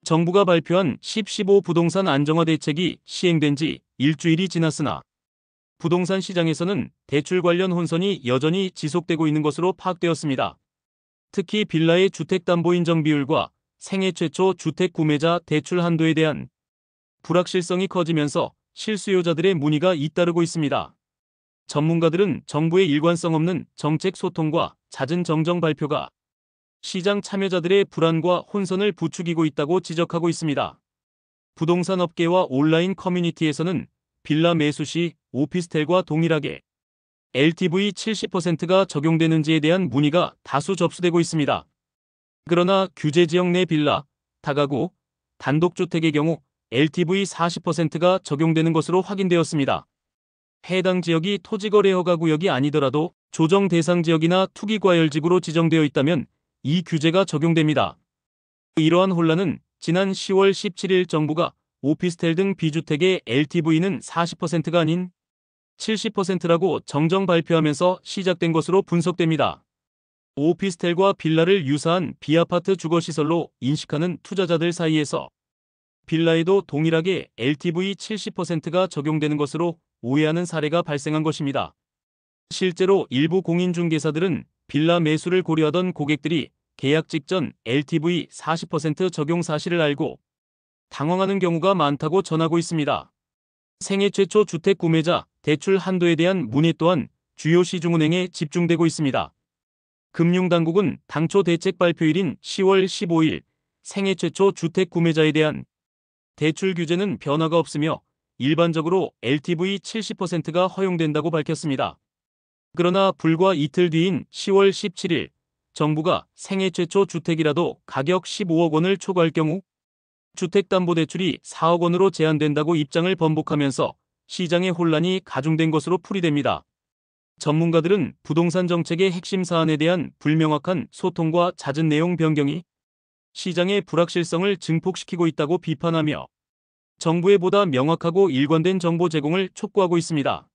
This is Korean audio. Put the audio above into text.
정부가 발표한 10.15 부동산 안정화 대책이 시행된 지 일주일이 지났으나 부동산 시장에서는 대출 관련 혼선이 여전히 지속되고 있는 것으로 파악되었습니다. 특히 빌라의 주택담보인정 비율과 생애 최초 주택 구매자 대출 한도에 대한 불확실성이 커지면서 실수요자들의 문의가 잇따르고 있습니다. 전문가들은 정부의 일관성 없는 정책 소통과 잦은 정정 발표가 시장 참여자들의 불안과 혼선을 부추기고 있다고 지적하고 있습니다. 부동산 업계와 온라인 커뮤니티에서는 빌라 매수 시 오피스텔과 동일하게 LTV 70%가 적용되는지에 대한 문의가 다수 접수되고 있습니다. 그러나 규제 지역 내 빌라, 다가구, 단독주택의 경우 LTV 40%가 적용되는 것으로 확인되었습니다. 해당 지역이 토지거래허가 구역이 아니더라도 조정 대상 지역이나 투기과열지구로 지정되어 있다면 이 규제가 적용됩니다. 이러한 혼란은 지난 10월 17일 정부가 오피스텔 등 비주택의 LTV는 40%가 아닌 70%라고 정정 발표하면서 시작된 것으로 분석됩니다. 오피스텔과 빌라를 유사한 비아파트 주거시설로 인식하는 투자자들 사이에서 빌라에도 동일하게 LTV 70%가 적용되는 것으로 오해하는 사례가 발생한 것입니다. 실제로 일부 공인중개사들은 빌라 매수를 고려하던 고객들이 계약 직전 LTV 40% 적용 사실을 알고 당황하는 경우가 많다고 전하고 있습니다. 생애 최초 주택 구매자 대출 한도에 대한 문의 또한 주요 시중은행에 집중되고 있습니다. 금융당국은 당초 대책 발표일인 10월 15일 생애 최초 주택 구매자에 대한 대출 규제는 변화가 없으며 일반적으로 LTV 70%가 허용된다고 밝혔습니다. 그러나 불과 이틀 뒤인 10월 17일 정부가 생애 최초 주택이라도 가격 15억 원을 초과할 경우 주택담보대출이 4억 원으로 제한된다고 입장을 번복하면서 시장의 혼란이 가중된 것으로 풀이됩니다. 전문가들은 부동산 정책의 핵심 사안에 대한 불명확한 소통과 잦은 내용 변경이 시장의 불확실성을 증폭시키고 있다고 비판하며 정부의 보다 명확하고 일관된 정보 제공을 촉구하고 있습니다.